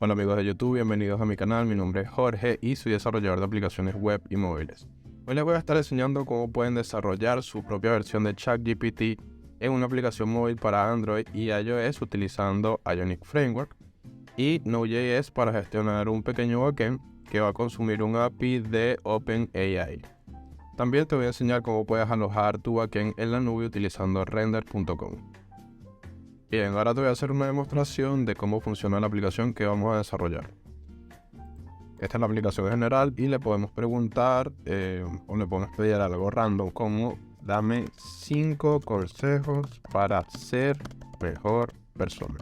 Hola amigos de YouTube, bienvenidos a mi canal. Mi nombre es Jorge y soy desarrollador de aplicaciones web y móviles. Hoy les voy a estar enseñando cómo pueden desarrollar su propia versión de ChatGPT en una aplicación móvil para Android y iOS utilizando Ionic Framework y Node.js para gestionar un pequeño backend que va a consumir un API de OpenAI. También te voy a enseñar cómo puedes alojar tu backend en la nube utilizando render.com. Bien, ahora te voy a hacer una demostración de cómo funciona la aplicación que vamos a desarrollar. Esta es la aplicación general y le podemos preguntar o le podemos pedir algo random como dame 5 consejos para ser mejor persona.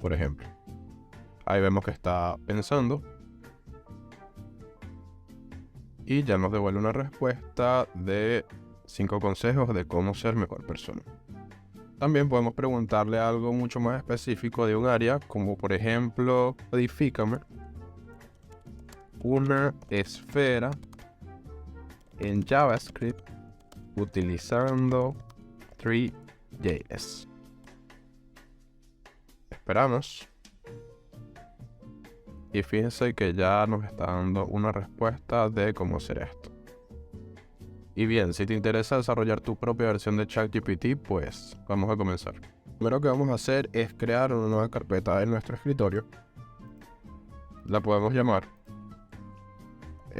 Por ejemplo, ahí vemos que está pensando y ya nos devuelve una respuesta de 5 consejos de cómo ser mejor persona. También podemos preguntarle algo mucho más específico de un área, como por ejemplo, modifícame una esfera en JavaScript utilizando Three.js. Esperamos. Y fíjense que ya nos está dando una respuesta de cómo hacer esto. Y bien, si te interesa desarrollar tu propia versión de ChatGPT, pues vamos a comenzar. Lo primero que vamos a hacer es crear una nueva carpeta en nuestro escritorio. La podemos llamar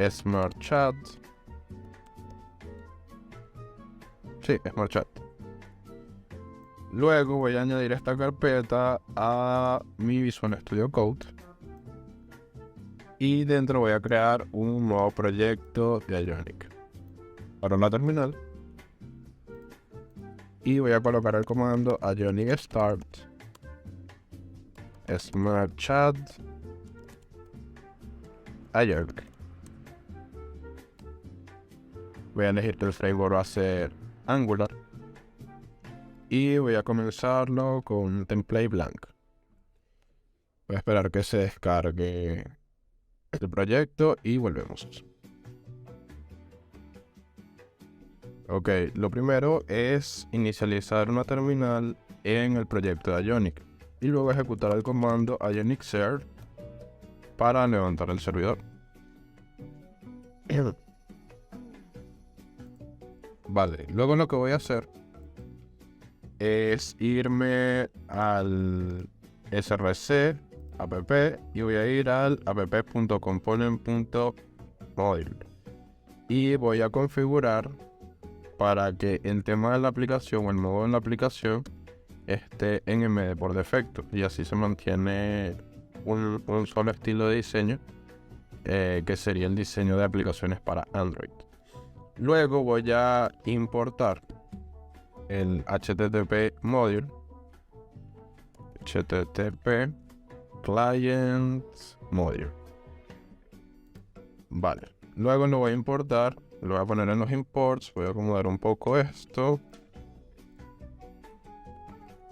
Smart Chat. Sí, Smart Chat. Luego voy a añadir esta carpeta a mi Visual Studio Code. Y dentro voy a crear un nuevo proyecto de Ionic. Para la terminal. Y voy a colocar el comando Ionic Start Smart Chat Ionic. Voy a elegir que el framework va a ser Angular. Y voy a comenzarlo con un template blanco. Voy a esperar que se descargue el proyecto y volvemos. Ok, lo primero es inicializar una terminal en el proyecto de Ionic y luego ejecutar el comando Ionic Serve para levantar el servidor. Vale, luego lo que voy a hacer es irme al src app y voy a ir al app.component.module y voy a configurar para que el tema de la aplicación o el modo en la aplicación esté en MD por defecto y así se mantiene un solo estilo de diseño que sería el diseño de aplicaciones para Android. Luego voy a importar el HTTP module, HTTP client module. Vale, luego lo voy a importar, lo voy a poner en los imports, voy a acomodar un poco esto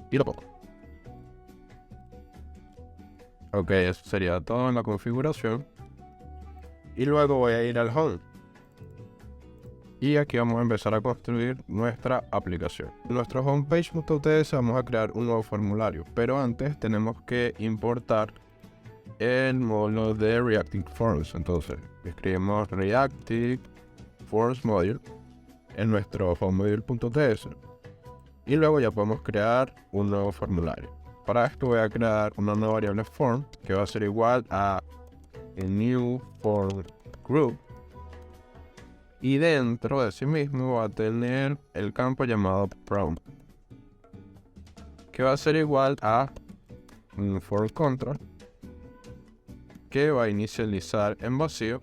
y lo pongo. Ok, eso sería todo en la configuración. Y luego voy a ir al home. Y aquí vamos a empezar a construir nuestra aplicación. En nuestro homepage.ts vamos a crear un nuevo formulario, pero antes tenemos que importar el módulo de Reactive Forms. Entonces, escribimos Reactive Forms Module en nuestro homemodule.ts y luego ya podemos crear un nuevo formulario. Para esto voy a crear una nueva variable form que va a ser igual a new form group. Y dentro de sí mismo va a tener el campo llamado prompt, que va a ser igual a un for control, que va a inicializar en vacío.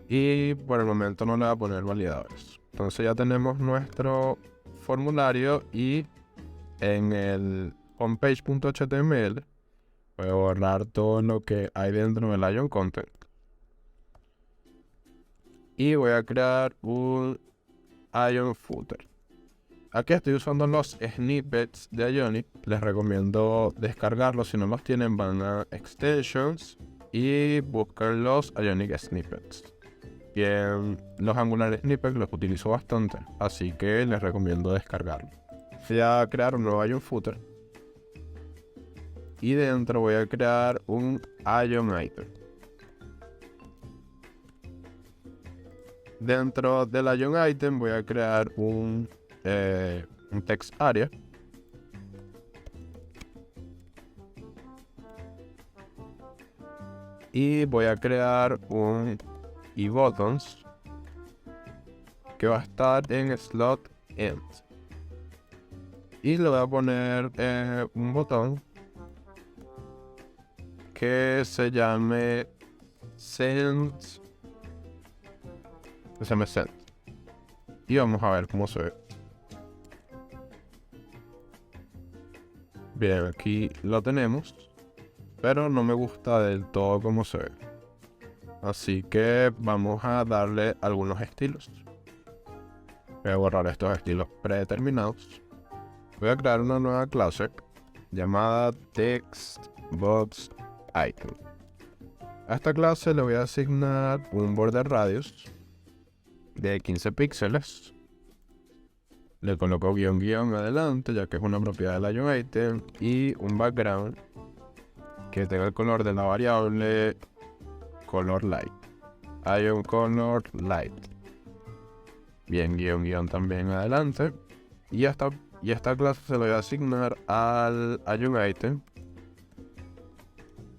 Y por el momento no le va a poner validadores. Entonces ya tenemos nuestro formulario y en el homepage.html voy a borrar todo lo que hay dentro del Ion Content. Y voy a crear un Ion Footer. Aquí estoy usando los snippets de Ionic. Les recomiendo descargarlos. Si no los tienen, van a Extensions y buscan los Ionic Snippets. Bien, los Angular Snippets los utilizo bastante, así que les recomiendo descargarlos. Voy a crear un nuevo Ion Footer. y dentro voy a crear un Ion Item. Dentro del Ion Item voy a crear un text area. Y voy a crear un eButtons que va a estar en slot end. Y le voy a poner un botón que se llame send. Y vamos a ver cómo se ve. Bien, aquí lo tenemos, pero no me gusta del todo cómo se ve. Así que vamos a darle algunos estilos. Voy a borrar estos estilos predeterminados. Voy a crear una nueva clase llamada TextBoxItem. A esta clase le voy a asignar un border radius de 15 píxeles. Le coloco guión adelante, ya que es una propiedad del Ion Item, y un background que tenga el color de la variable color light. Ion color light. Bien, guión también adelante. Y esta clase se lo voy a asignar al Ion Item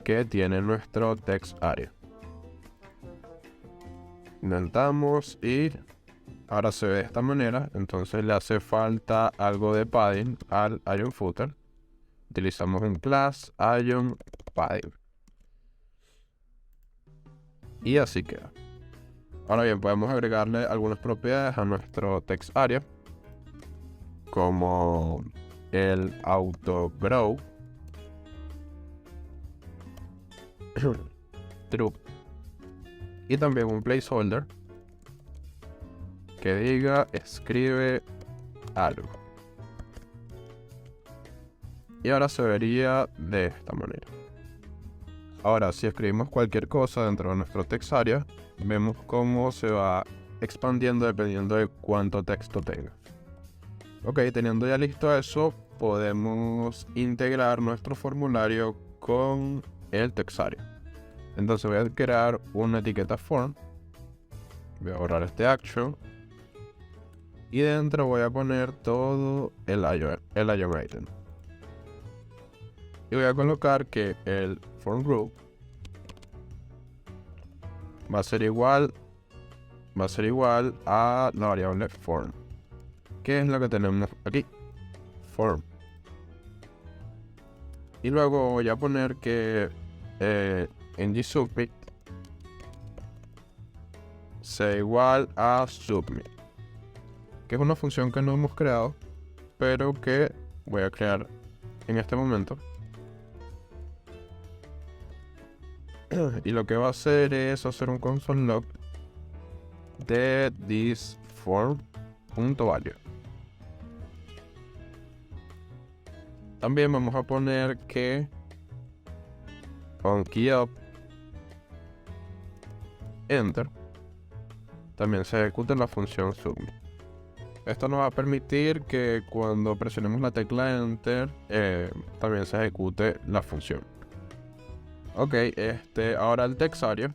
que tiene nuestro text area. Intentamos y ahora se ve de esta manera. Entonces le hace falta algo de padding al Ion Footer. Utilizamos un class Ion Padding. Y así queda. Ahora bien, podemos agregarle algunas propiedades a nuestro text area, como el auto grow, true, y también un placeholder que diga escribe algo. Y ahora se vería de esta manera. Ahora, si escribimos cualquier cosa dentro de nuestro text area, vemos cómo se va expandiendo dependiendo de cuánto texto tenga. Ok, teniendo ya listo eso, podemos integrar nuestro formulario con el text area. Entonces voy a crear una etiqueta form. Voy a borrar este action. Y dentro voy a poner todo el Ion Item. Y voy a colocar que el form group va a ser igual a la variable form, que es lo que tenemos aquí, form. Y luego voy a poner que ngSubmit sea igual a submit, que es una función que no hemos creado, pero que voy a crear en este momento. Y lo que va a hacer es hacer un console log de this form.value. También vamos a poner que on keyUp enter también se ejecute la función submit. Esto nos va a permitir que cuando presionemos la tecla enter también se ejecute la función. Ok, ahora el text area,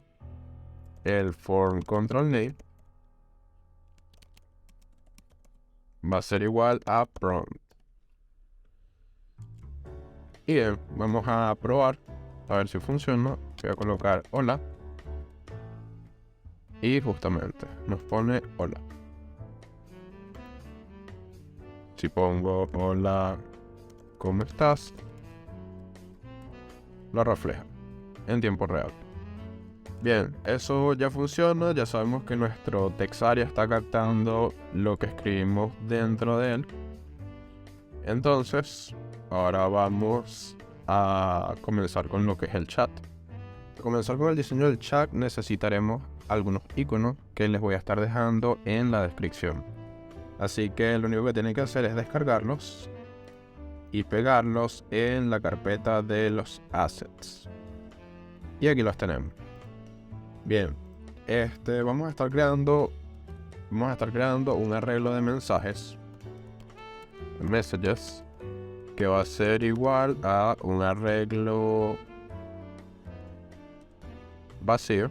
el form control name va a ser igual a prompt. Y bien, vamos a probar a ver si funciona. Voy a colocar hola y justamente nos pone hola. Si pongo hola, ¿cómo estás?, lo refleja en tiempo real. Bien, eso ya funciona. Ya sabemos que nuestro text area está captando lo que escribimos dentro de él. Entonces, ahora vamos a comenzar con lo que es el chat. Para comenzar con el diseño del chat necesitaremos algunos iconos que les voy a estar dejando en la descripción. Así que lo único que tienen que hacer es descargarlos y pegarlos en la carpeta de los assets. Y aquí los tenemos. Bien, vamos a estar creando un arreglo de mensajes, messages, que va a ser igual a un arreglo vacío.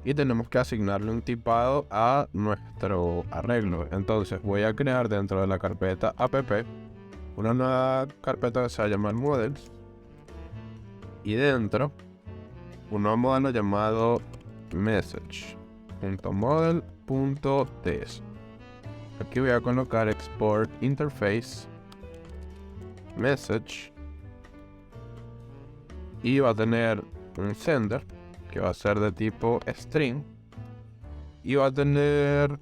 Y tenemos que asignarle un tipado a nuestro arreglo. Entonces voy a crear dentro de la carpeta app una nueva carpeta que se va a llamar models. Y dentro un nuevo modelo llamado message.model.ts. Aquí voy a colocar export interface message. Y va a tener un sender que va a ser de tipo string. Y va a tener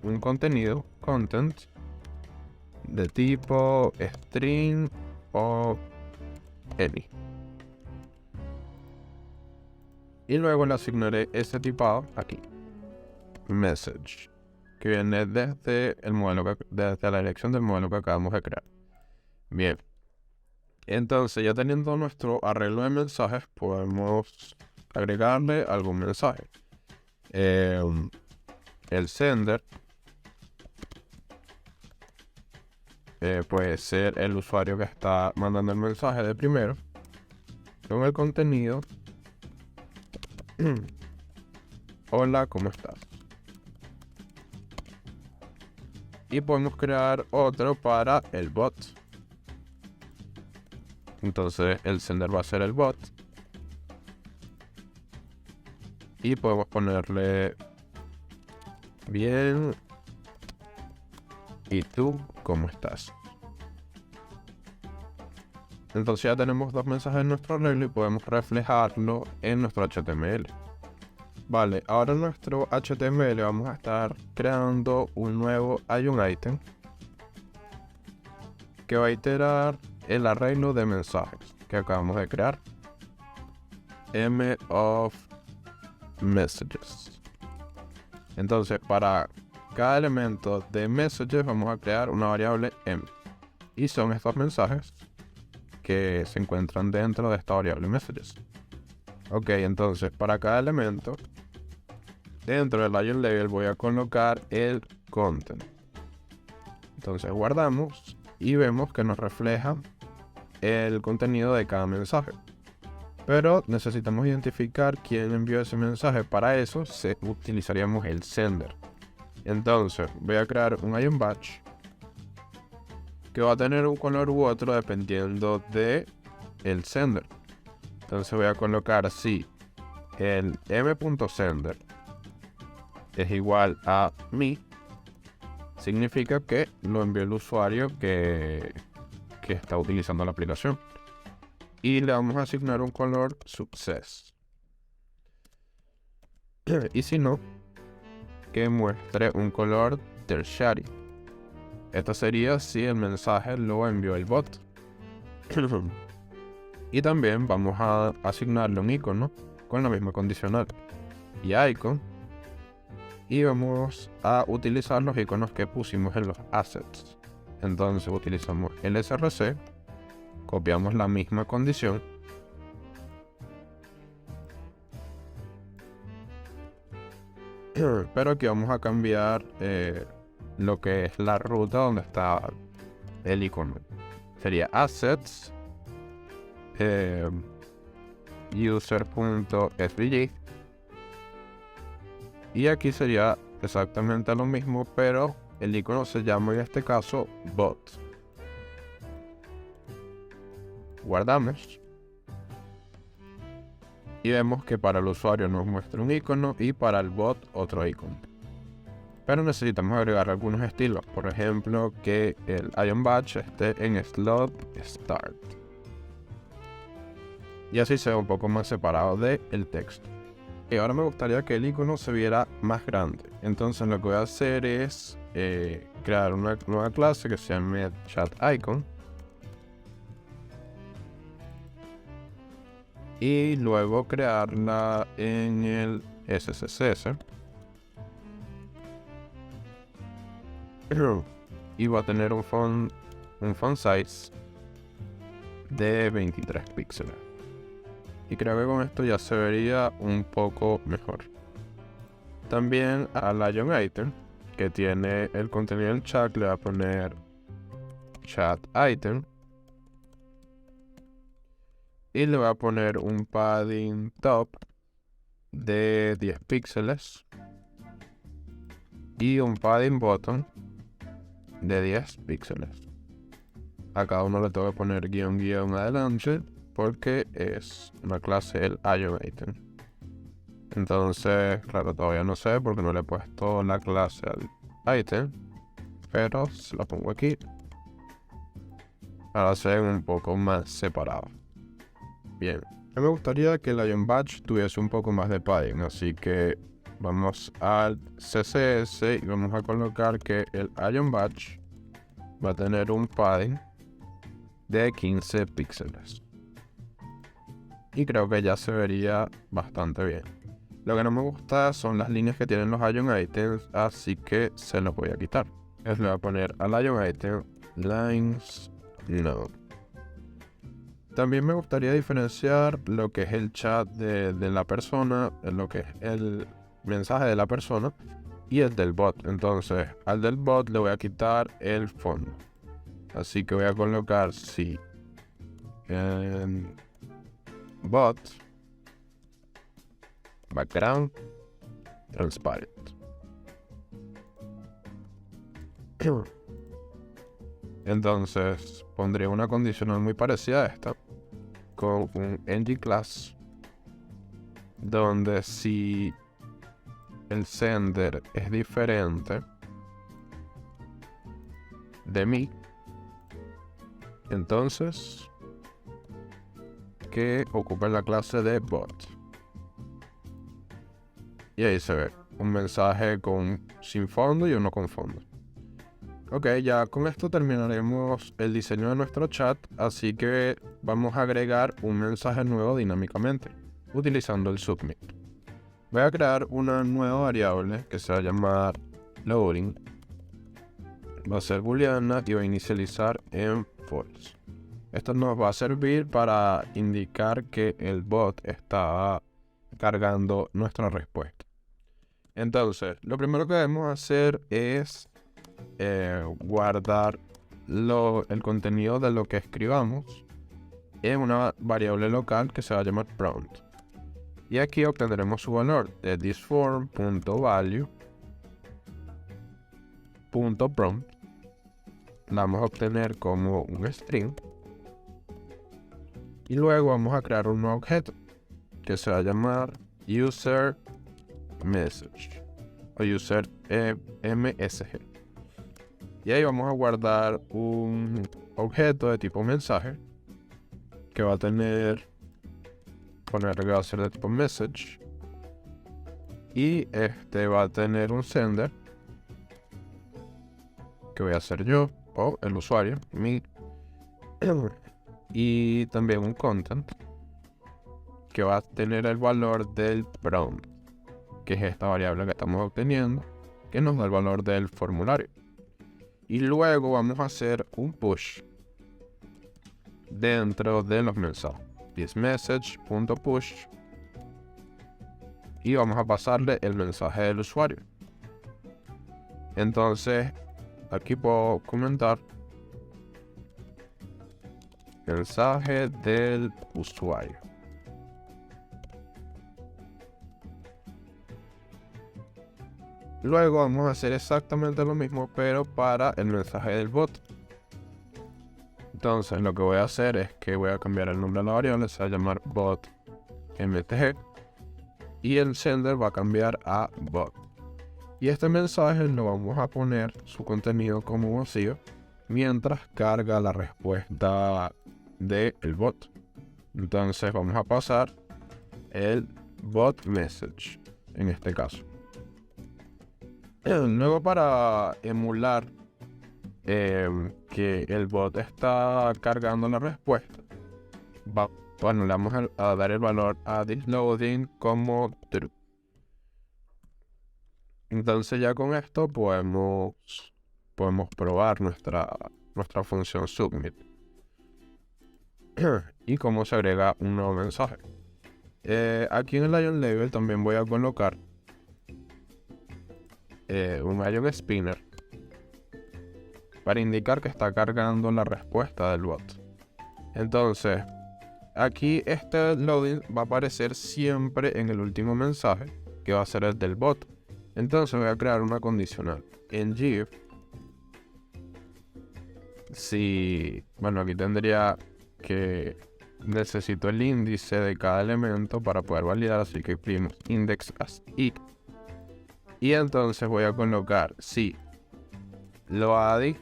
un contenido, content, de tipo string o any. Y luego le asignaré ese tipado aquí, message, que viene desde el modelo desde la dirección del modelo que acabamos de crear. Bien. Entonces, ya teniendo nuestro arreglo de mensajes, podemos agregarle algún mensaje. El sender puede ser el usuario que está mandando el mensaje de primero, con el contenido. Hola, ¿cómo estás? Y podemos crear otro para el bot. Entonces el sender va a ser el bot. Y podemos ponerle bien. ¿Y tú cómo estás? Entonces ya tenemos dos mensajes en nuestro arreglo y podemos reflejarlo en nuestro HTML. Vale, ahora en nuestro HTML vamos a estar creando un nuevo item que va a iterar el arreglo de mensajes que acabamos de crear. M of messages. Entonces para cada elemento de messages vamos a crear una variable m. Y son estos mensajes que se encuentran dentro de esta variable messages. Ok, entonces para cada elemento dentro del ion label voy a colocar el content. Entonces guardamos y vemos que nos refleja el contenido de cada mensaje. Pero necesitamos identificar quién envió ese mensaje. Para eso utilizaríamos el sender. Entonces voy a crear un ion batch que va a tener un color u otro dependiendo de el sender. Entonces voy a colocar así el m.sender es igual a me. Significa que lo envió el usuario que está utilizando la aplicación. Y le vamos a asignar un color success. Y si no, que muestre un color tertiary. Esto sería si el mensaje lo envió el bot. Y también vamos a asignarle un icono con la misma condicional. Y icon. Y vamos a utilizar los iconos que pusimos en los assets. Entonces utilizamos el src, copiamos la misma condición pero aquí vamos a cambiar lo que es la ruta donde está el icono. Sería assets user.svg. Y aquí sería exactamente lo mismo, pero el icono se llama en este caso bot. Guardamos. Y vemos que para el usuario nos muestra un icono y para el bot otro icono. Pero necesitamos agregar algunos estilos. Por ejemplo, que el ion batch esté en slot start. Y así se ve un poco más separado del texto. Y ahora me gustaría que el icono se viera más grande. Entonces lo que voy a hacer es crear una nueva clase que se llame chatIcon. Y luego crearla en el SCSS. Y va a tener un font size de 23 píxeles. Y creo que con esto ya se vería un poco mejor. También al ion item que tiene el contenido del chat le voy a poner chat item y le voy a poner un padding top de 10 píxeles y un padding bottom de 10 píxeles. A cada uno le tengo que poner guión adelante porque es una clase el ion item. Entonces, claro, todavía no sé porque no le he puesto la clase al item, pero se la pongo aquí para ser un poco más separado. Bien, a mí me gustaría que el ion badge tuviese un poco más de padding, así que vamos al CSS y vamos a colocar que el ion badge va a tener un padding de 15 píxeles. Y creo que ya se vería bastante bien. Lo que no me gusta son las líneas que tienen los ion items, así que se los voy a quitar. Le voy a poner al ion item lines no. También me gustaría diferenciar lo que es el chat de la persona, lo que es el mensaje de la persona y el del bot. Entonces, al del bot le voy a quitar el fondo. Así que voy a colocar sí en bot background transparent. Entonces pondría una condicional muy parecida a esta con un ng class donde si el sender es diferente de mí, entonces que ocupe la clase de bot. Y ahí se ve un mensaje sin fondo y uno con fondo. Ok, ya con esto terminaremos el diseño de nuestro chat, así que vamos a agregar un mensaje nuevo dinámicamente, utilizando el submit. Voy a crear una nueva variable que se va a llamar loading. Va a ser booleana y va a inicializar en false. Esto nos va a servir para indicar que el bot está cargando nuestra respuesta. Entonces, lo primero que debemos hacer es guardar el contenido de lo que escribamos en una variable local que se va a llamar prompt. Y aquí obtendremos su valor de thisForm.value.prompt. La vamos a obtener como un string. Y luego vamos a crear un nuevo objeto que se va a llamar userMessage o userMSG. Y ahí vamos a guardar un objeto de tipo mensaje que va a tener, ponerle que va a ser de tipo message, y este va a tener un sender que voy a ser yo o el usuario, mi, y también un content que va a tener el valor del prompt, que es esta variable que estamos obteniendo, que nos da el valor del formulario. Y luego vamos a hacer un push dentro de los mensajes. thisMessage.push y vamos a pasarle el mensaje del usuario. Entonces aquí puedo comentar mensaje del usuario. Luego vamos a hacer exactamente lo mismo, pero para el mensaje del bot. Entonces lo que voy a hacer es que voy a cambiar el nombre de la variable, se va a llamar bot.mtg y el sender va a cambiar a bot. Y este mensaje lo vamos a poner su contenido como vacío mientras carga la respuesta del bot. Entonces vamos a pasar el bot message en este caso. Luego, para emular que el bot está cargando la respuesta, le vamos a dar el valor a thisLoading como true. Entonces ya con esto podemos probar nuestra función submit y cómo se agrega un nuevo mensaje. Aquí en el ion label también voy a colocar un ion spinner para indicar que está cargando la respuesta del bot. Entonces, aquí este loading va a aparecer siempre en el último mensaje, que va a ser el del bot. Entonces voy a crear una condicional en GIF. Bueno, aquí tendría que necesito el índice de cada elemento para poder validar, así que escribimos index as i. Y entonces voy a colocar si loading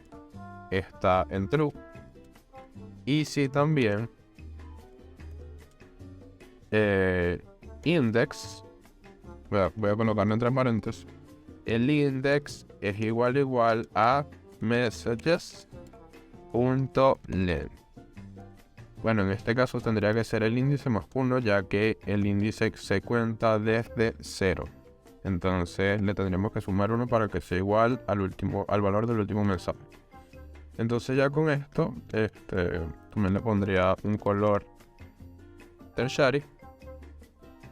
está en true y si también index, voy a colocarlo entre paréntesis, el index es igual a messages.length. Bueno, en este caso tendría que ser el índice más 1, ya que el índice se cuenta desde 0. Entonces le tendríamos que sumar 1 para que sea igual al valor del último mensaje. Entonces ya con esto, también le pondría un color tertiary.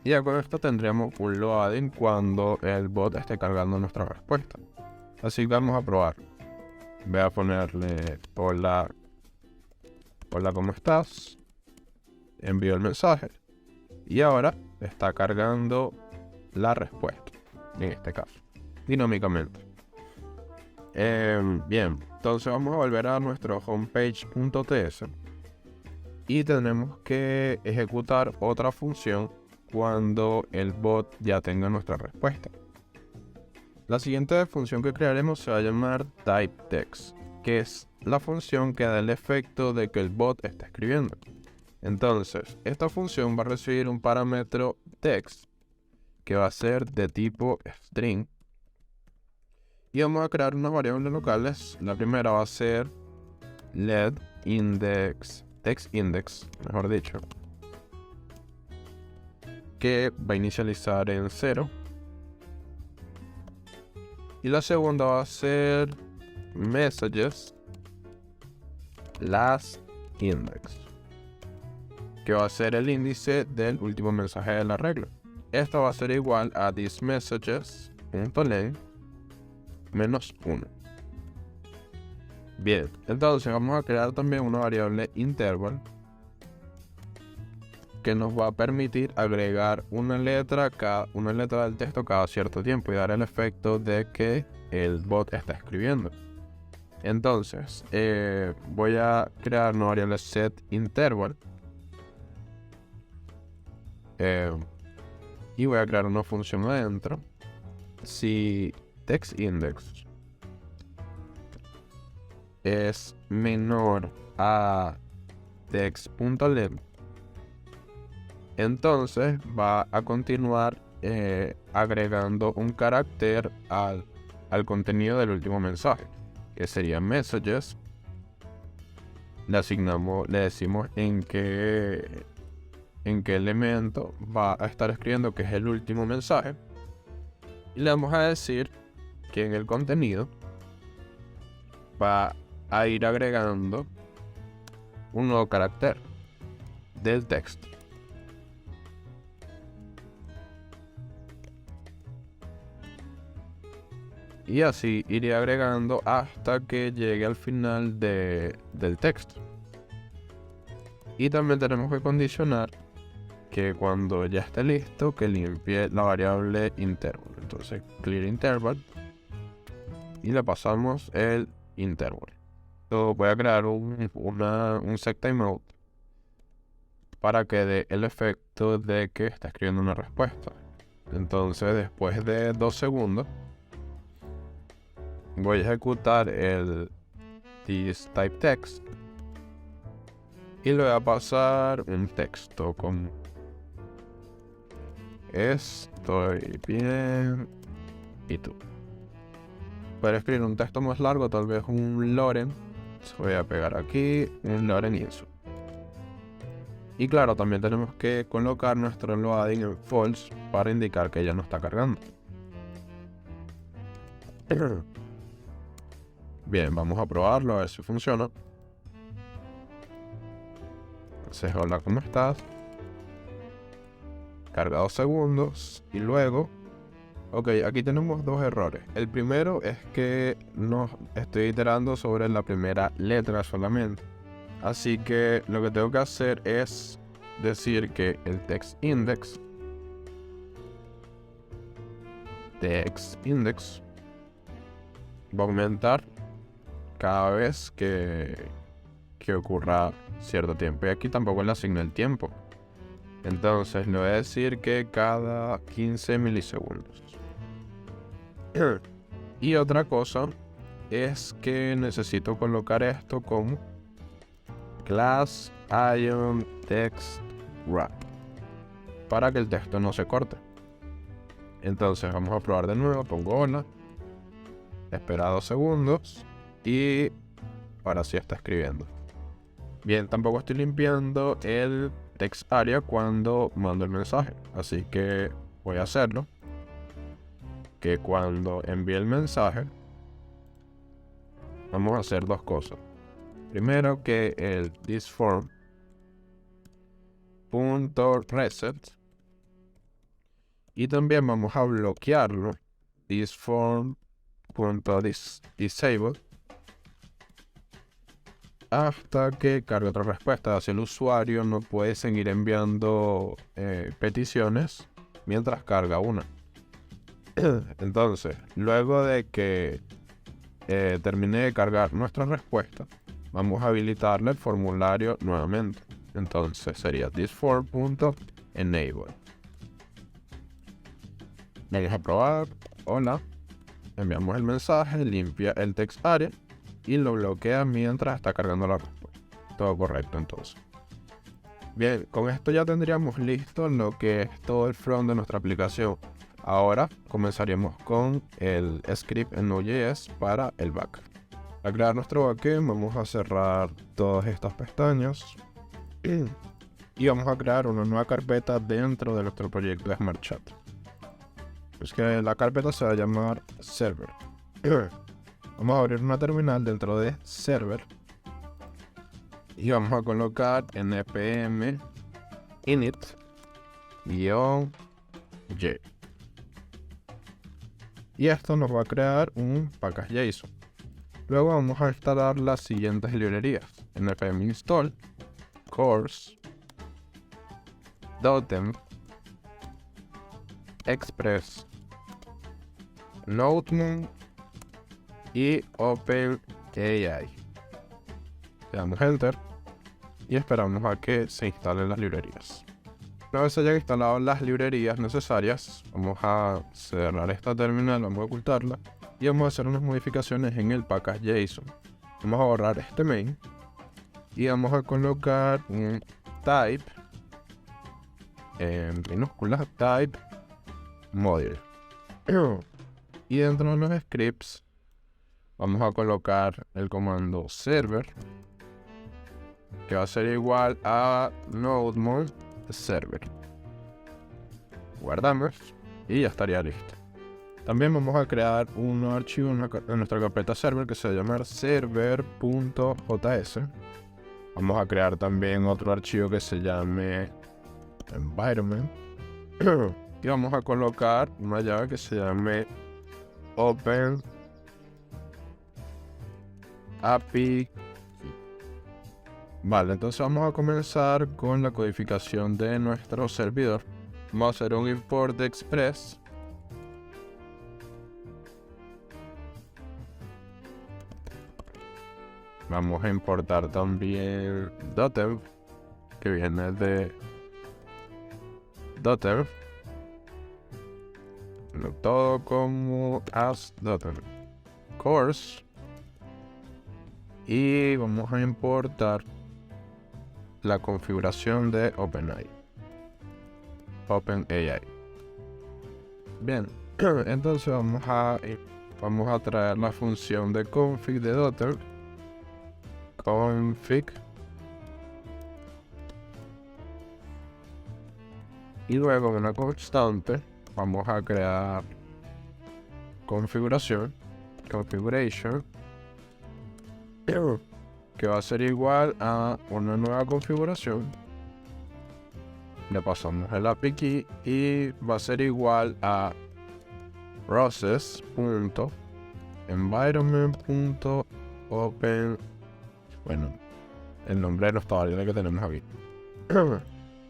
Y ya con esto tendríamos un loading cuando el bot esté cargando nuestra respuesta. Así que vamos a probar. Voy a ponerle hola, ¿cómo estás? Envío el mensaje. Y ahora está cargando la respuesta, en este caso, dinámicamente. Bien, entonces vamos a volver a nuestro homepage.ts y tenemos que ejecutar otra función cuando el bot ya tenga nuestra respuesta. La siguiente función que crearemos se va a llamar typeText, que es la función que da el efecto de que el bot está escribiendo. Entonces, esta función va a recibir un parámetro text que va a ser de tipo string. Y vamos a crear unas variables locales. La primera va a ser let index, text index, mejor dicho, que va a inicializar en 0. Y la segunda va a ser messages last index, que va a ser el índice del último mensaje de la regla. Esto va a ser igual a thisMessages.length -1. Bien, entonces vamos a crear también una variable interval que nos va a permitir agregar una letra del texto cada cierto tiempo y dar el efecto de que el bot está escribiendo. Entonces, voy a crear una variable setInterval y voy a crear una función adentro. Si textIndex es menor a text.length, entonces va a continuar agregando un carácter al contenido del último mensaje, que sería messages. Le decimos en qué elemento va a estar escribiendo, que es el último mensaje, y le vamos a decir que en el contenido va a ir agregando un nuevo carácter del texto. Y así iré agregando hasta que llegue al final del texto. Y también tenemos que condicionar que cuando ya esté listo, que limpie la variable interval. Entonces, clear interval. Y le pasamos el interval. Entonces, voy a crear un setTimeout para que dé el efecto de que está escribiendo una respuesta. Entonces, después de 2 segundos, voy a ejecutar el thisTypeText y le voy a pasar un texto con estoy bien y tú. Para escribir un texto más largo, tal vez un Loren, voy a pegar aquí un Loren Insu. Y claro, también tenemos que colocar nuestro loading en false para indicar que ya no está cargando. Bien, vamos a probarlo a ver si funciona. Entonces, hola, ¿cómo estás? Carga 2 segundos y luego Ok, aquí tenemos dos errores. El primero es que no estoy iterando sobre la primera letra solamente. Así que lo que tengo que hacer es decir que el text index va a aumentar cada vez que ocurra cierto tiempo. Y aquí tampoco le asigno el tiempo. Entonces le voy a decir que cada 15 milisegundos. Y otra cosa es que necesito colocar esto como class ion text wrap para que el texto no se corte. Entonces vamos a probar de nuevo. Pongo hola, espera 2 segundos y ahora sí está escribiendo. Bien, tampoco estoy limpiando el text area cuando mando el mensaje, así que voy a hacerlo. Que cuando envíe el mensaje vamos a hacer dos cosas. Primero, que el thisForm.reset, y también vamos a bloquearlo, thisForm.disable, hasta que cargue otra respuesta. Así el usuario no puede seguir enviando peticiones mientras carga una. Entonces, luego de que termine de cargar nuestra respuesta, vamos a habilitarle el formulario nuevamente. Entonces sería thisForm.enable. Vamos a probar. Hola. Enviamos el mensaje, limpia el text area y lo bloquea mientras está cargando la respuesta. Todo correcto entonces. Bien, con esto ya tendríamos listo lo que es todo el front de nuestra aplicación. Ahora comenzaríamos con el script en Node.js para el back. Para crear nuestro backend vamos a cerrar todas estas pestañas y vamos a crear una nueva carpeta dentro de nuestro proyecto de Smart Chat. Es que la carpeta se va a llamar server. Vamos a abrir una terminal dentro de server y vamos a colocar npm init-y. Y esto nos va a crear un package JSON. Luego vamos a instalar las siguientes librerías: npm install, course, .env, express, nodemon y OpenAI. Le damos enter y esperamos a que se instalen las librerías. Una vez hayan instalado las librerías necesarias, vamos a cerrar esta terminal, vamos a ocultarla y vamos a hacer unas modificaciones en el package JSON. Vamos a borrar este main y vamos a colocar un type en minúsculas, type module. Y dentro de los scripts vamos a colocar el comando server, que va a ser igual a nodemon server. Guardamos y ya estaría listo. También vamos a crear un archivo en nuestra carpeta server que se va a llamar server.js. Vamos a crear también otro archivo que se llame environment y vamos a colocar una llave que se llame open API. Vale, entonces vamos a comenzar con la codificación de nuestro servidor. Vamos a hacer un import de express. Vamos a importar también .env, que viene de .env. Todo como as.env. Course. Y vamos a importar la configuración de OpenAI. Bien, entonces vamos a traer la función de config de .env. Config. Y luego en una constante vamos a crear configuration, que va a ser igual a una nueva configuración. Le pasamos el API key y va a ser igual a process.environment.open. Bueno, el nombre de nuestra variable que tenemos aquí.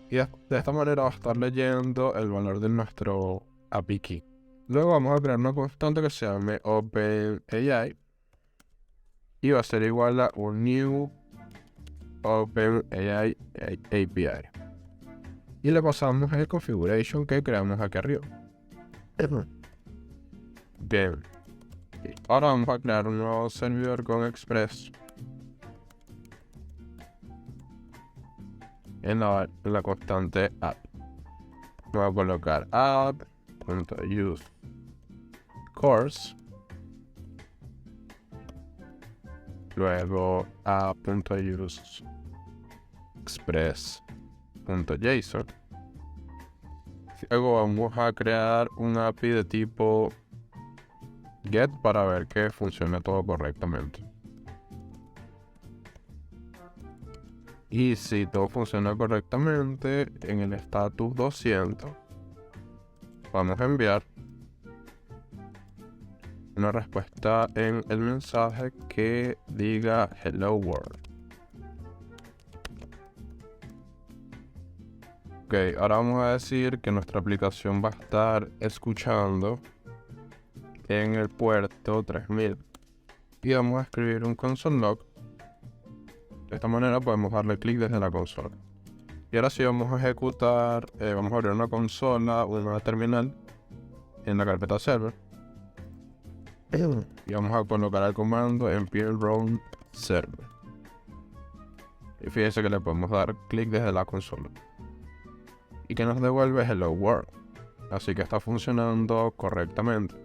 Y de esta manera va a estar leyendo el valor de nuestro API key. Luego vamos a crear una constante que se llame OpenAI y va a ser igual a un new OpenAI API. Y le pasamos el configuration que creamos aquí arriba. Bien. Ahora vamos a crear un nuevo servidor con Express en la constante app. Voy a colocar app.use course, luego app.use express.json. Luego vamos a crear un API de tipo get para ver que funcione todo correctamente. Y si todo funciona correctamente, en el status 200 vamos a enviar una respuesta en el mensaje que diga hello world. Ok, ahora vamos a decir que nuestra aplicación va a estar escuchando en el puerto 3000 y vamos a escribir un console log. De esta manera podemos darle clic desde la consola. Y ahora sí vamos a ejecutar, vamos a abrir una consola, una terminal en la carpeta server. Y vamos a colocar el comando npm run server. Y fíjense que le podemos dar clic desde la consola. Y que nos devuelve hello world. Así que está funcionando correctamente.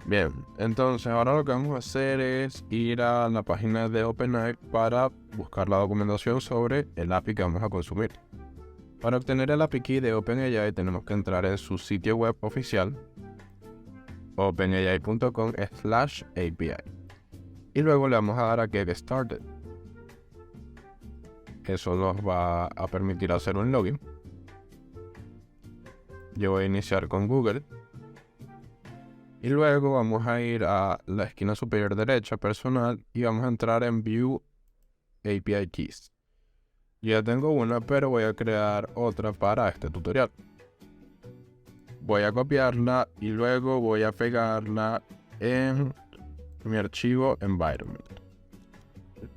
Bien, entonces ahora lo que vamos a hacer es ir a la página de OpenAI para buscar la documentación sobre el API que vamos a consumir. Para obtener el API key de OpenAI tenemos que entrar en su sitio web oficial openai.com/API y luego le vamos a dar a Get Started. Eso nos va a permitir hacer un login. Yo voy a iniciar con Google. Y luego vamos a ir a la esquina superior derecha, personal, y vamos a entrar en View API Keys. Ya tengo una, pero voy a crear otra para este tutorial. Voy a copiarla y luego voy a pegarla en mi archivo environment.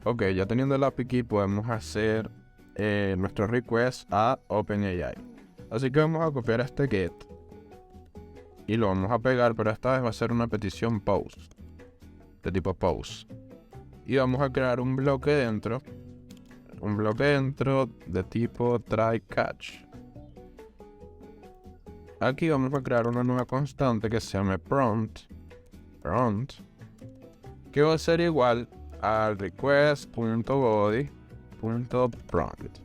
Ok, ya teniendo el API key podemos hacer nuestro request a OpenAI. Así que vamos a copiar este get y lo vamos a pegar, pero esta vez va a ser una petición post de tipo post y vamos a crear un bloque dentro de tipo try catch. Aquí vamos a crear una nueva constante que se llame prompt, que va a ser igual al request.body.prompt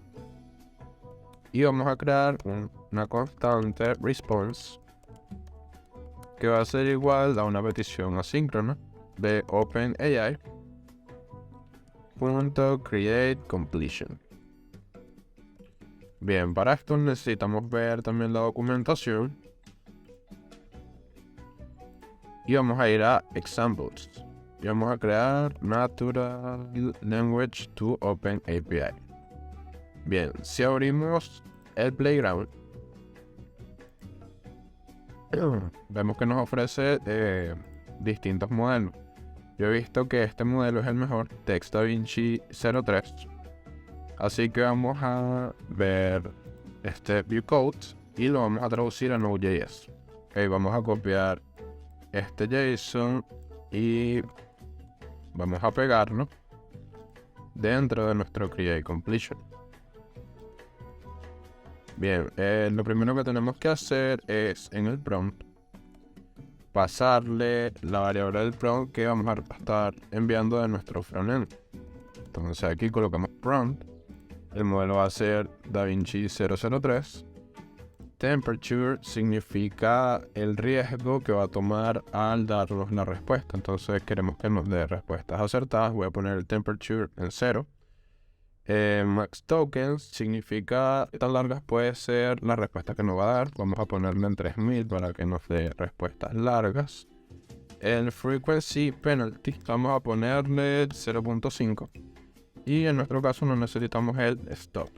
y vamos a crear una constante response que va a ser igual a una petición asíncrona de OpenAI.createCompletion. Bien, para esto necesitamos ver también la documentación y vamos a ir a Examples y vamos a crear Natural Language to OpenAPI. Bien, si abrimos el Playground, vemos que nos ofrece distintos modelos. Yo he visto que este modelo es el mejor, Text DaVinci 03. Así que vamos a ver este viewcode y lo vamos a traducir a Node.js. Ok, vamos a copiar este JSON y vamos a pegarlo dentro de nuestro createCompletion. Bien, lo primero que tenemos que hacer es en el prompt pasarle la variable del prompt que vamos a estar enviando de nuestro frontend. Entonces aquí colocamos prompt, el modelo va a ser DaVinci 003. Temperature significa el riesgo que va a tomar al darnos la respuesta. Entonces queremos que nos dé respuestas acertadas. Voy a poner el temperature en 0. Max tokens significa qué tan largas puede ser la respuesta que nos va a dar. Vamos a ponerle en 3000 para que nos dé respuestas largas. El frequency penalty vamos a ponerle 0.5. Y en nuestro caso no necesitamos el stop.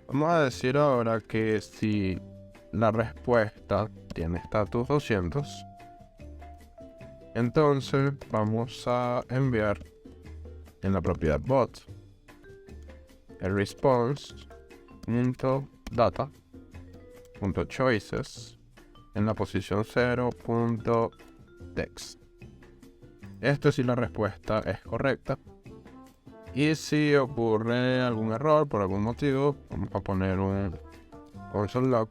Vamos a decir ahora que si la respuesta tiene status 200, entonces vamos a enviar en la propiedad bot el response.data.choices en la posición 0.text. Esto es si la respuesta es correcta. Y si ocurre algún error por algún motivo, vamos a poner un console log.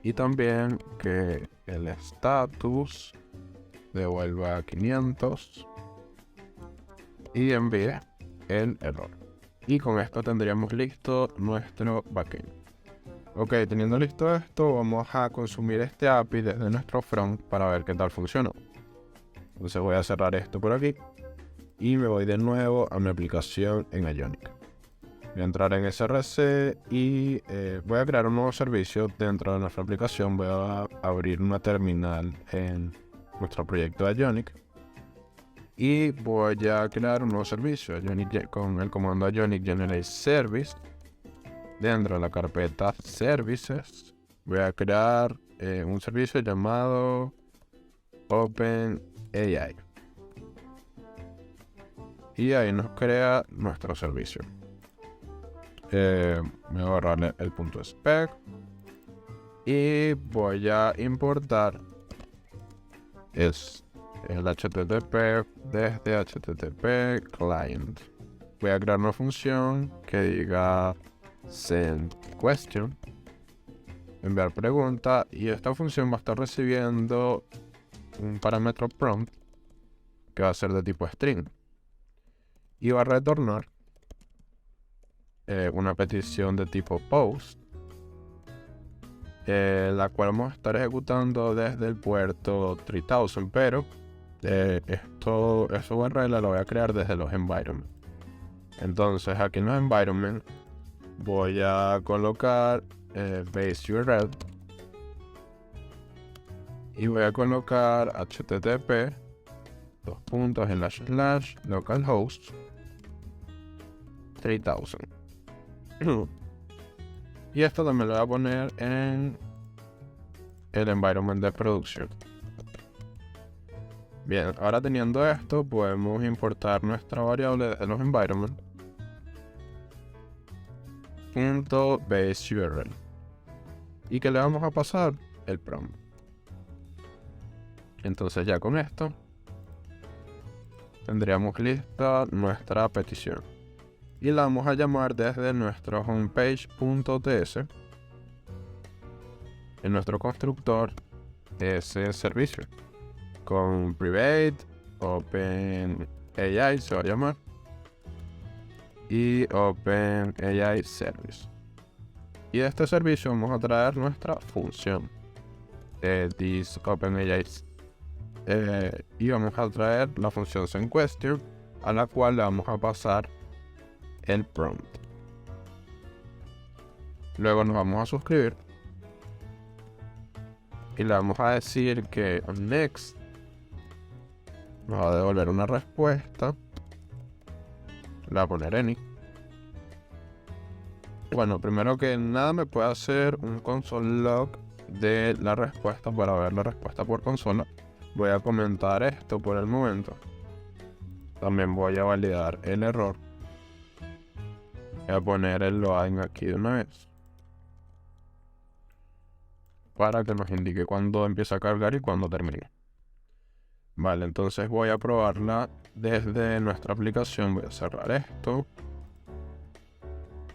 Y también que el status devuelva 500 y envíe el error. Y con esto tendríamos listo nuestro backend. Ok, teniendo listo esto, vamos a consumir este API desde nuestro front para ver qué tal funciona. Entonces voy a cerrar esto por aquí y me voy de nuevo a mi aplicación en Ionic. Voy a entrar en SRC y voy a crear un nuevo servicio dentro de nuestra aplicación. Voy a abrir una terminal en nuestro proyecto de Ionic y voy a crear un nuevo servicio con el comando Ionic Generate Service. Dentro de la carpeta Services voy a crear un servicio llamado OpenAI y ahí nos crea nuestro servicio. Voy a borrarle el punto spec y voy a importar el HTTP desde HTTP client. Voy a crear una función que diga send question, enviar pregunta, y esta función va a estar recibiendo un parámetro prompt que va a ser de tipo string y va a retornar una petición de tipo post, la cual vamos a estar ejecutando desde el puerto 3000, pero esa URL la voy a crear desde los environment. Entonces aquí en los environment voy a colocar base URL y voy a colocar http //localhost 3000. Y esto también lo voy a poner en el environment de producción. Bien, ahora teniendo esto, podemos importar nuestra variable desde los environment .base URL y que le vamos a pasar el prompt. Entonces ya con esto tendríamos lista nuestra petición y la vamos a llamar desde nuestro homepage.ts en nuestro constructor ese servicio con private OpenAI se va a llamar y OpenAI Service. Y de este servicio vamos a traer nuestra función this OpenAI y vamos a traer la función sendQuestion, a la cual le vamos a pasar el prompt. Luego nos vamos a suscribir y le vamos a decir que on next nos va a devolver una respuesta. Le voy a poner any. Bueno, primero que nada me puede hacer un console log de la respuesta para ver la respuesta por consola. Voy a comentar esto por el momento. También voy a validar el error. Voy a poner el loading aquí de una vez para que nos indique cuándo empieza a cargar y cuándo termina. Vale, entonces voy a probarla desde nuestra aplicación. Voy a cerrar esto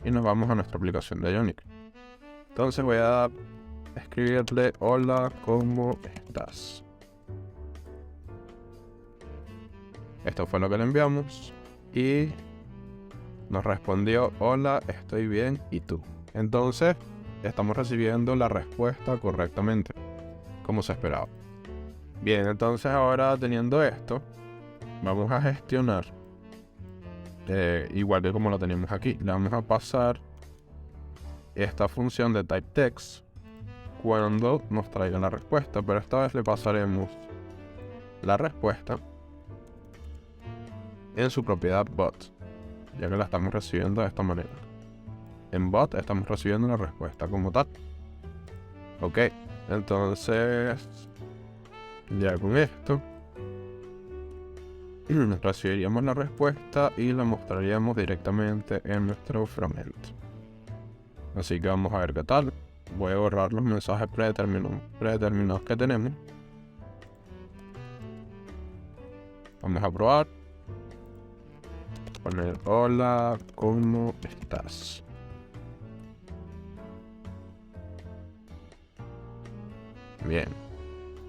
y nos vamos a nuestra aplicación de Ionic. Entonces voy a escribirle hola, ¿cómo estás? Esto fue lo que le enviamos y nos respondió hola, estoy bien, ¿y tú? Entonces estamos recibiendo la respuesta correctamente, como se esperaba. Bien, entonces ahora teniendo esto, vamos a gestionar igual que como lo tenemos aquí. Le vamos a pasar esta función de typeText cuando nos traiga la respuesta, pero esta vez le pasaremos la respuesta en su propiedad bot, ya que la estamos recibiendo de esta manera. En bot estamos recibiendo la respuesta como tal. Ok, entonces ya con esto recibiríamos la respuesta y la mostraríamos directamente en nuestro frontend. Así que vamos a ver qué tal. Voy a borrar los mensajes predeterminados que tenemos. Vamos a probar. Poner hola, ¿cómo estás? Bien.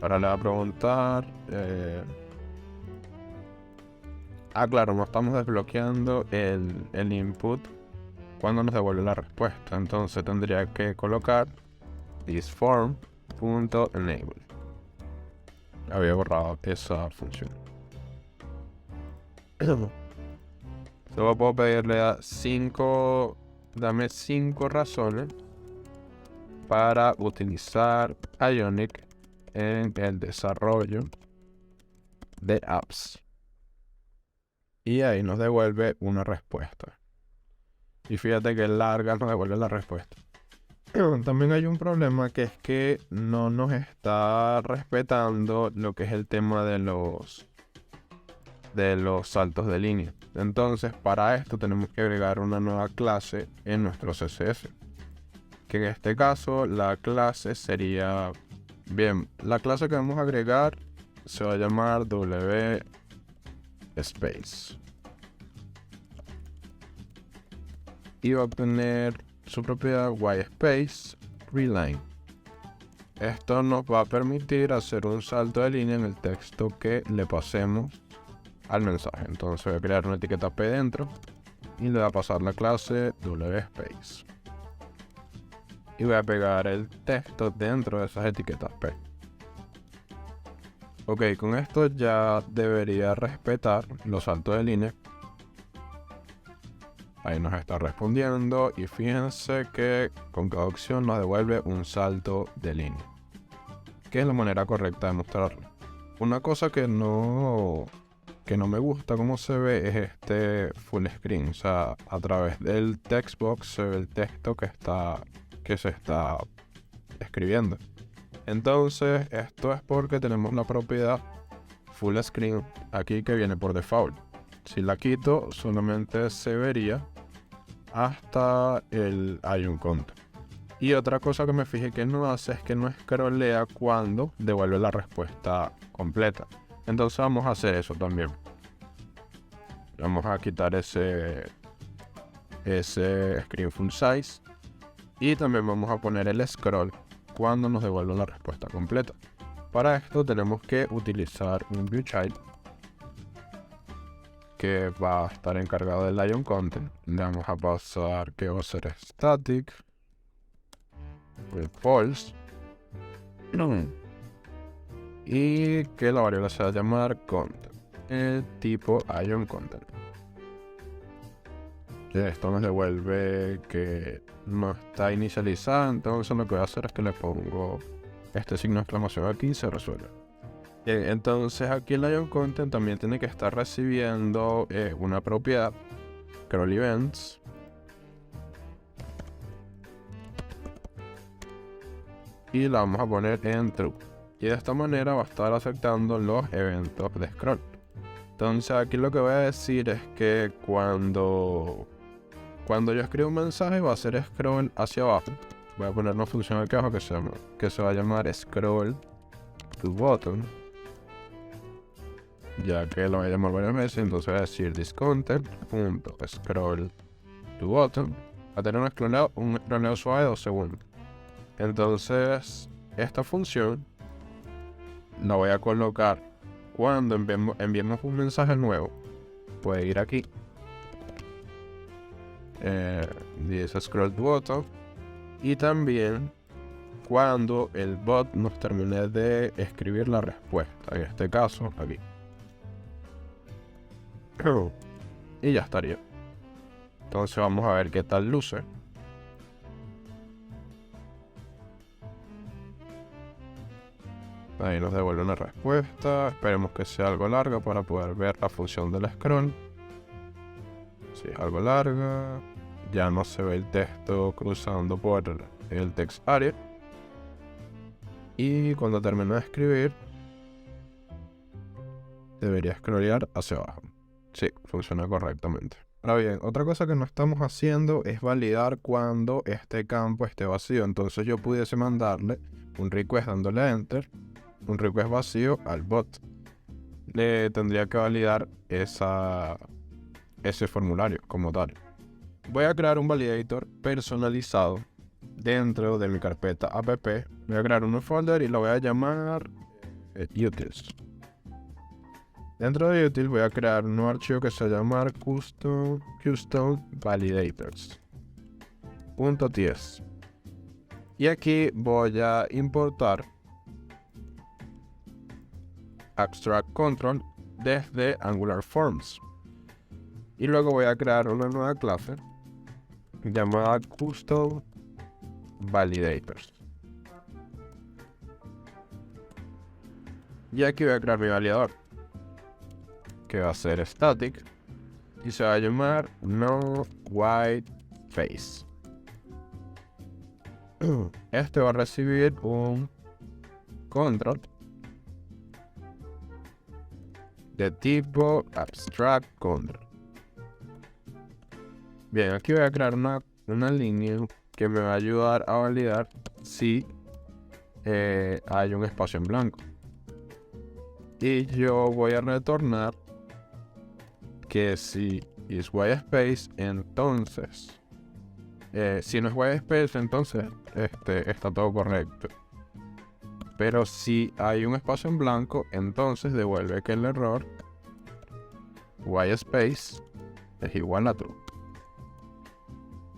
Ahora le voy a preguntar. Claro, no estamos desbloqueando el input cuando nos devuelve la respuesta. Entonces tendría que colocar thisForm.enable. Había borrado esa función. Solo puedo pedirle dame 5 razones para utilizar Ionic en el desarrollo de apps. Y ahí nos devuelve una respuesta. Y fíjate que larga nos devuelve la respuesta. También hay un problema, que es que no nos está respetando lo que es el tema de los saltos de línea. Entonces, para esto tenemos que agregar una nueva clase en nuestro CSS. Que en este caso la clase sería... Bien, la clase que vamos a agregar se va a llamar WSpace. Y va a obtener su propiedad WSpace Reline. Esto nos va a permitir hacer un salto de línea en el texto que le pasemos al mensaje. Entonces voy a crear una etiqueta P dentro y le voy a pasar la clase WSpace. Y voy a pegar el texto dentro de esas etiquetas P. Ok, con esto ya debería respetar los saltos de línea. Ahí nos está respondiendo y fíjense que con cada opción nos devuelve un salto de línea, que es la manera correcta de mostrarlo. Una cosa que no me gusta cómo se ve es este full screen. O sea, a través del text box se ve el texto que se está escribiendo. Entonces esto es porque tenemos la propiedad full screen aquí que viene por default. Si la quito, solamente se vería hasta el ion content. Y otra cosa que me fijé que no hace es que no scrollea cuando devuelve la respuesta completa. Entonces vamos a hacer eso también. Vamos a quitar ese screen full size. Y también vamos a poner el scroll cuando nos devuelve la respuesta completa. Para esto tenemos que utilizar un viewChild que va a estar encargado del ion content. Le vamos a pasar que va a ser static with false y que la variable se va a llamar content, el tipo ion content. Esto nos devuelve que no está inicializada. Entonces lo que voy a hacer es que le pongo este signo de exclamación aquí y se resuelve. Entonces aquí el ion content también tiene que estar recibiendo una propiedad crawl events y la vamos a poner en true, y de esta manera va a estar aceptando los eventos de scroll. Entonces aquí lo que voy a decir es que cuando yo escribo un mensaje va a hacer scroll hacia abajo. Voy a poner una función aquí abajo que se va a llamar scroll to bottom, ya que lo voy a llamar varias veces. Entonces voy a decir thisContent.scroll to bottom. Va a tener un scrolleo suave de 2 segundos. Entonces esta función la voy a colocar cuando enviemos un mensaje nuevo. Puede ir aquí, dice scroll to bottom, y también cuando el bot nos termine de escribir la respuesta, en este caso aquí. Y ya estaría. Entonces vamos a ver qué tal luce. Ahí nos devuelve una respuesta. Esperemos que sea algo larga para poder ver la función del scroll. Si es algo larga, ya no se ve el texto cruzando por el text area. Y cuando termine de escribir, debería scrollear hacia abajo. Sí, funciona correctamente. Ahora bien, otra cosa que no estamos haciendo es validar cuando este campo esté vacío. Entonces yo pudiese mandarle un request dándole a enter, un request vacío al bot. Le tendría que validar ese formulario como tal. Voy a crear un validator personalizado dentro de mi carpeta app. Voy a crear un folder y lo voy a llamar utils. Dentro de util voy a crear un nuevo archivo que se va a llamar custom validators.ts. Y aquí voy a importar abstract control desde Angular Forms. Y luego voy a crear una nueva clase llamada custom validators. Y aquí voy a crear mi validador, que va a ser static y se va a llamar noWhiteFace. Este va a recibir un control de tipo abstract control. Bien, aquí voy a crear una línea que me va a ayudar a validar si hay un espacio en blanco. Y yo voy a retornar que si es white space, entonces si no es white space, entonces está todo correcto. Pero si hay un espacio en blanco, entonces devuelve que el error white space es igual a true.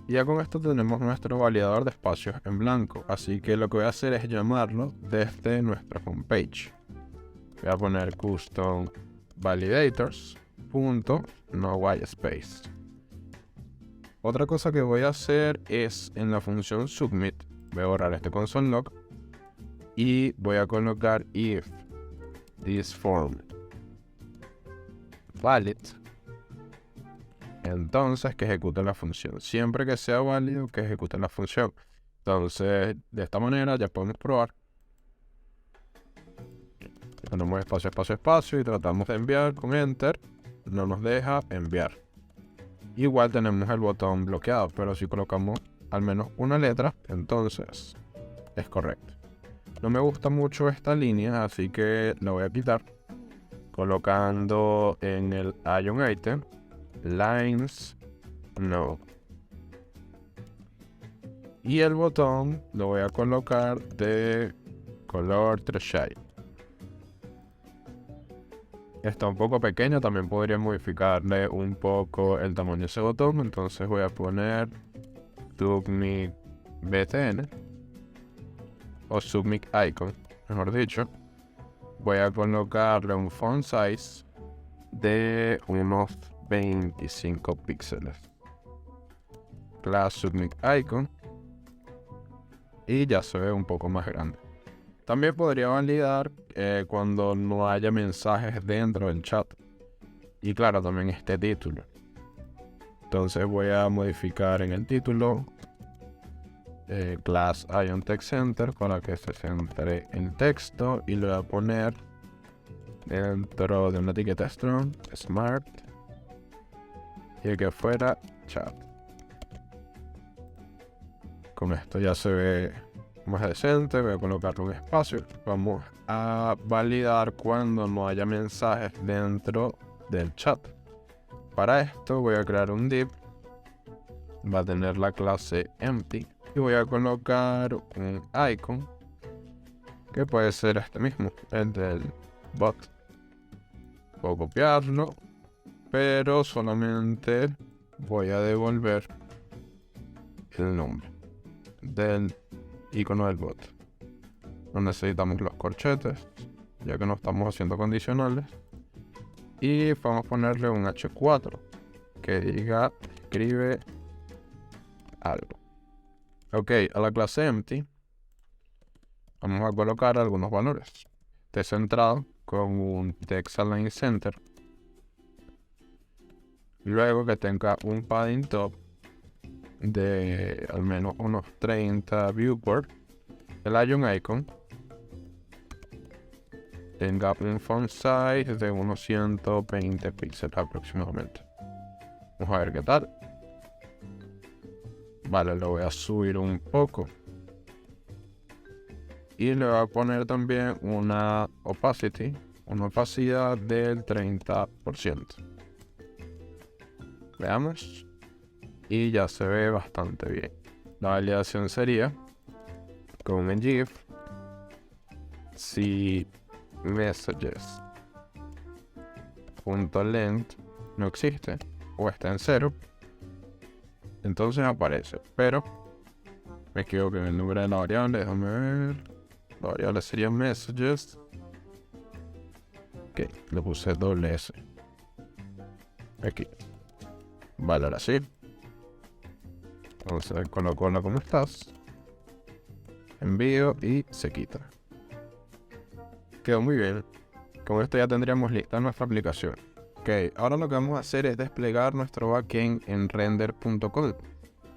Y ya con esto tenemos nuestro validador de espacios en blanco. Así que lo que voy a hacer es llamarlo desde nuestra homepage. Voy a poner custom validators.noWhiteSpace. Otra cosa que voy a hacer es en la función submit. Voy a borrar este console log y voy a colocar if this form valid, entonces que ejecute la función. Siempre que sea válido, que ejecute la función. Entonces, de esta manera ya podemos probar. Ponemos espacio, espacio, espacio y tratamos de enviar con enter. No nos deja enviar. Igual tenemos el botón bloqueado, pero si colocamos al menos una letra, entonces es correcto. No me gusta mucho esta línea, así que la voy a quitar. Colocando en el ion item lines no. Y el botón lo voy a colocar de color Treasury. Está un poco pequeño, también podría modificarle un poco el tamaño de ese botón. Entonces voy a poner submit btn o submit icon, mejor dicho. Voy a colocarle un font size de unos 25 píxeles. Class submit icon. Y ya se ve un poco más grande. También podría validar cuando no haya mensajes dentro del chat. Y claro, también este título. Entonces voy a modificar en el título class ion text center para que se centre en texto. Y lo voy a poner dentro de una etiqueta strong, smart. Y que fuera chat. Con esto ya se ve más decente. Voy a colocar un espacio. Vamos a validar cuando no haya mensajes dentro del chat. Para esto voy a crear un div. Va a tener la clase empty. Y voy a colocar un icon. Que puede ser este mismo, el del bot. Puedo copiarlo. Pero solamente voy a devolver el nombre del icono del bot. No necesitamos los corchetes, ya que no estamos haciendo condicionales. Y vamos a ponerle un H4 que diga escribe algo. Ok, a la clase empty vamos a colocar algunos valores. Esté centrado con un text align center. Luego que tenga un padding top de al menos unos 30 viewport. El ion icon tenga un font size de unos 120 píxeles aproximadamente. Vamos a ver qué tal. Vale, lo voy a subir un poco. Y le voy a poner también una opacity, una opacidad del 30%. Veamos. Y ya se ve bastante bien. La validación sería con un GIF. Si messages.length no existe o está en 0, entonces aparece, pero me equivoqué en el número de la variable. Déjame ver. La variable sería messages. Ok, le puse doble S aquí. Vale, ahora sí. Vamos a ver colocarla como estás. Envío y se quita. Quedó muy bien. Con esto ya tendríamos lista nuestra aplicación. Ok, ahora lo que vamos a hacer es desplegar nuestro backend en render.com.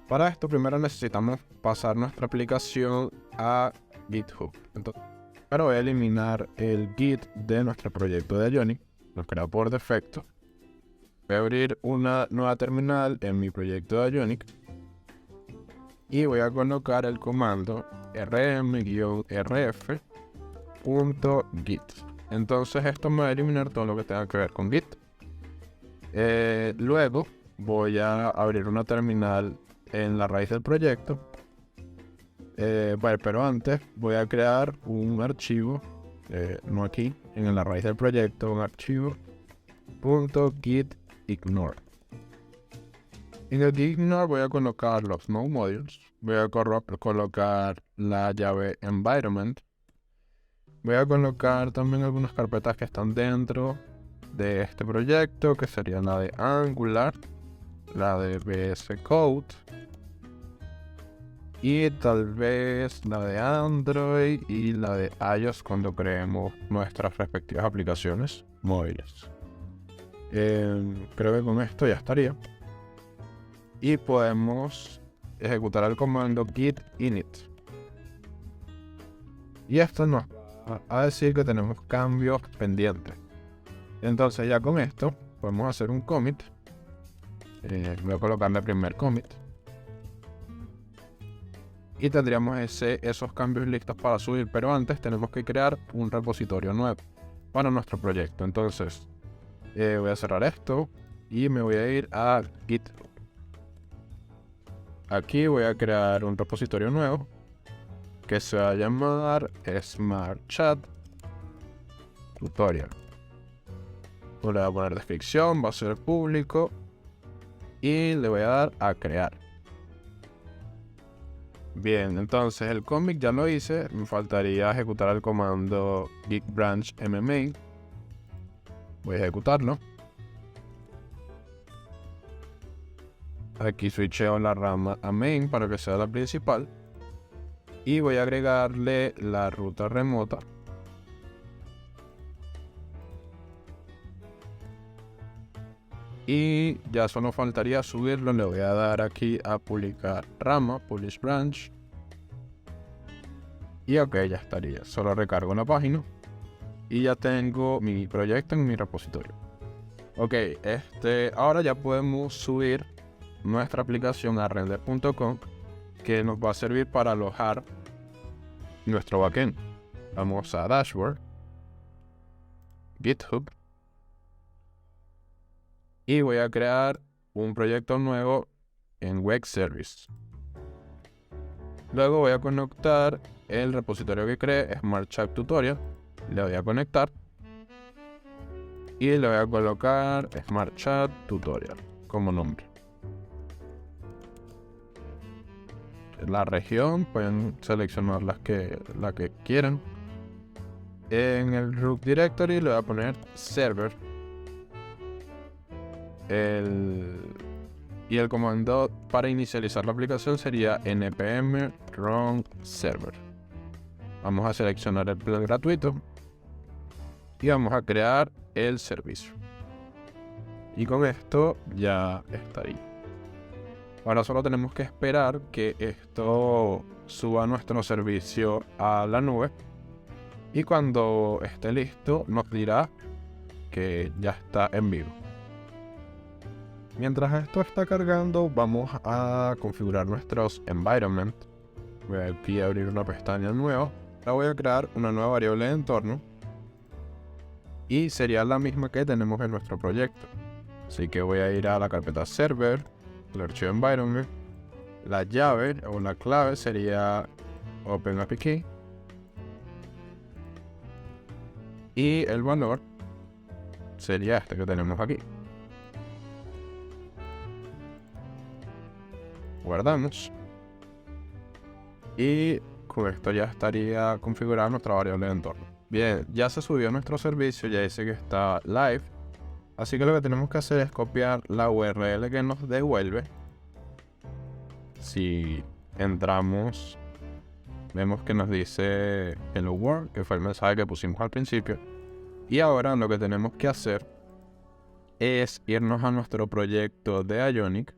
Para esto primero necesitamos pasar nuestra aplicación a GitHub. Entonces, pero voy a eliminar el Git de nuestro proyecto de Ionic. Lo crea por defecto. Voy a abrir una nueva terminal en mi proyecto de Ionic. Y voy a colocar el comando rm-rf.git. Entonces esto me va a eliminar todo lo que tenga que ver con Git. Luego voy a abrir una terminal en la raíz del proyecto. Bueno, pero antes voy a crear un archivo, no aquí, en la raíz del proyecto, un archivo .gitignore. En el gitignore voy a colocar los node modules, voy a colocar la llave environment, voy a colocar también algunas carpetas que están dentro de este proyecto, que serían la de Angular, la de VS Code y tal vez la de Android y la de iOS cuando creemos nuestras respectivas aplicaciones móviles. Creo que con esto ya estaría. Y podemos ejecutar el comando git init. Y esto nos va a decir que tenemos cambios pendientes. Entonces ya con esto podemos hacer un commit. Voy a colocarle primer commit. Y tendríamos esos cambios listos para subir. Pero antes tenemos que crear un repositorio nuevo para nuestro proyecto. Entonces voy a cerrar esto y me voy a ir a GitHub. Aquí voy a crear un repositorio nuevo que se va a llamar Smart Chat Tutorial. Le voy a poner descripción, va a ser público y le voy a dar a crear. Bien, entonces el commit ya lo hice, me faltaría ejecutar el comando git branch mmain. Voy a ejecutarlo. Aquí switcheo la rama a main para que sea la principal. Y voy a agregarle la ruta remota. Y ya solo faltaría subirlo. Le voy a dar aquí a publicar rama, publish branch. Y ok, ya estaría. Solo recargo la página. Y ya tengo mi proyecto en mi repositorio. Ok, ahora ya podemos subir nuestra aplicación a render.com, que nos va a servir para alojar nuestro backend. Vamos a Dashboard, GitHub, y voy a crear un proyecto nuevo en Web Service. Luego voy a conectar el repositorio que creé, Smart Chat Tutorial. Le voy a conectar y le voy a colocar Smart Chat Tutorial como nombre. La región pueden seleccionar la que quieran. En el root directory le voy a poner server. Y el comando para inicializar la aplicación sería npm run server. Vamos a seleccionar el plan gratuito y vamos a crear el servicio. Y con esto ya estaría. Ahora solo tenemos que esperar que esto suba nuestro servicio a la nube. Y cuando esté listo nos dirá que ya está en vivo. Mientras esto está cargando, vamos a configurar nuestros environment. Voy aquí a abrir una pestaña nueva. Ahora voy a crear una nueva variable de entorno. Y sería la misma que tenemos en nuestro proyecto. Así que voy a ir a la carpeta server, el archivo environment. La llave o la clave sería OpenAPI. Y el valor sería este que tenemos aquí. Guardamos. Y con esto ya estaría configurada nuestra variable de entorno. Bien, ya se subió nuestro servicio, ya dice que está live. Así que lo que tenemos que hacer es copiar la URL que nos devuelve. Si entramos, vemos que nos dice Hello World, que fue el mensaje que pusimos al principio. Y ahora lo que tenemos que hacer es irnos a nuestro proyecto de Ionic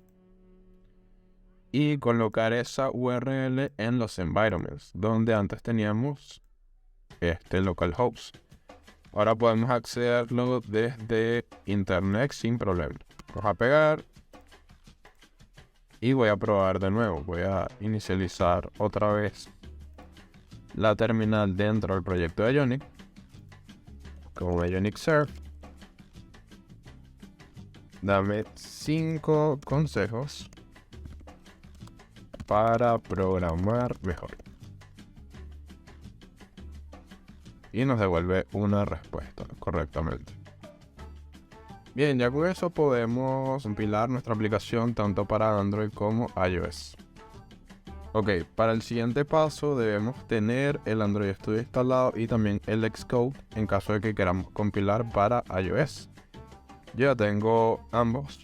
y colocar esa URL en los environments, donde antes teníamos este localhost. Ahora podemos accederlo desde internet sin problema. Vamos a pegar y voy a probar de nuevo. Voy a inicializar otra vez la terminal dentro del proyecto de Ionic con Ionic Serve. Dame 5 consejos para programar mejor. Y nos devuelve una respuesta correctamente. Bien, ya con eso podemos compilar nuestra aplicación tanto para Android como iOS. Ok, para el siguiente paso debemos tener el Android Studio instalado y también el Xcode en caso de que queramos compilar para iOS. Yo ya tengo ambos,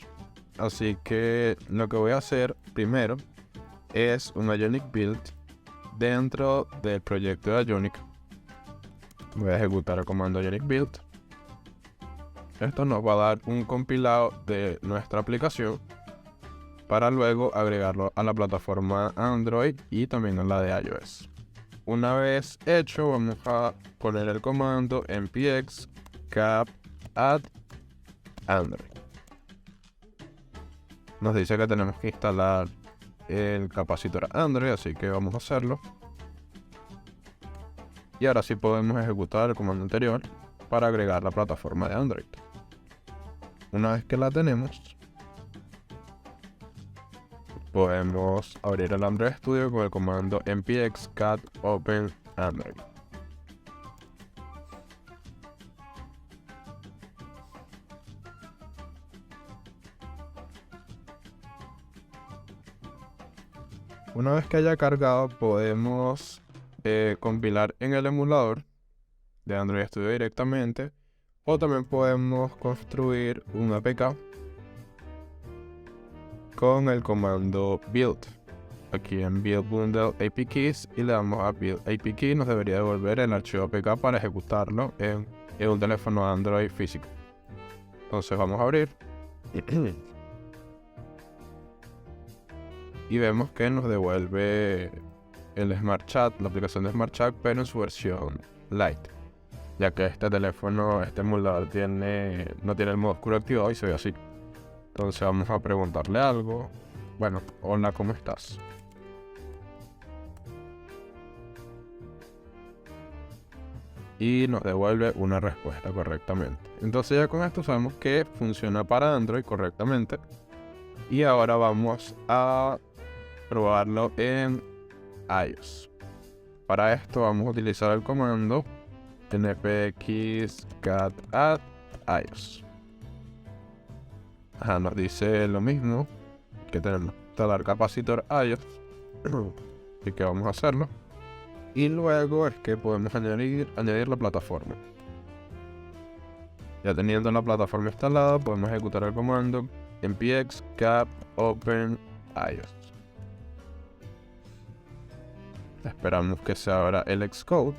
así que lo que voy a hacer primero es un Ionic build dentro del proyecto de Ionic. Voy a ejecutar el comando Ionic build. Esto nos va a dar un compilado de nuestra aplicación para luego agregarlo a la plataforma Android y también a la de iOS. Una vez hecho, vamos a poner el comando npx cap add Android. Nos dice que tenemos que instalar el capacitor Android, así que vamos a hacerlo. Y ahora sí podemos ejecutar el comando anterior para agregar la plataforma de Android. Una vez que la tenemos, podemos abrir el Android Studio con el comando npx cat open Android. Una vez que haya cargado, podemos compilar en el emulador de Android Studio directamente, o también podemos construir un APK con el comando build. Aquí en build bundle API keys y le damos a build API key, nos debería devolver el archivo APK para ejecutarlo en un teléfono Android físico. Entonces vamos a abrir y vemos que nos devuelve el Smart Chat, la aplicación de Smart Chat, pero en su versión Lite, ya que este teléfono, este emulador no tiene el modo oscuro activado y se ve así. Entonces vamos a preguntarle algo. Bueno, hola, ¿cómo estás? Y nos devuelve una respuesta correctamente. Entonces ya con esto sabemos que funciona para Android correctamente. Y ahora vamos a probarlo en iOS. Para esto vamos a utilizar el comando npx cat add iOS. Nos dice lo mismo que tenemos que instalar capacitor iOS. Así que vamos a hacerlo. Y luego es que podemos añadir la plataforma. Ya teniendo la plataforma instalada, podemos ejecutar el comando npx cap open iOS. Esperamos que se abra el Xcode.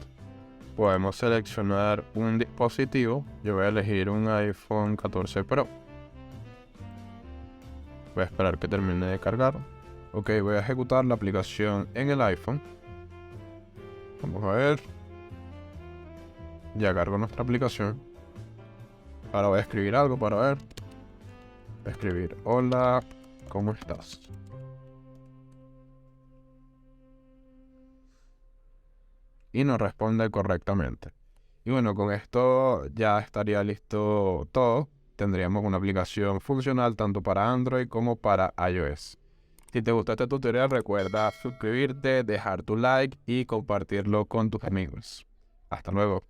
Podemos seleccionar un dispositivo. Yo voy a elegir un iPhone 14 Pro. Voy a esperar que termine de cargar. Ok, voy a ejecutar la aplicación en el iPhone. Vamos a ver. Ya cargo nuestra aplicación. Ahora voy a escribir algo para ver. Voy a escribir: hola, ¿cómo estás? Y nos responde correctamente. Y bueno, con esto ya estaría listo todo. Tendríamos una aplicación funcional tanto para Android como para iOS. Si te gustó este tutorial, recuerda suscribirte, dejar tu like y compartirlo con tus amigos. Hasta luego.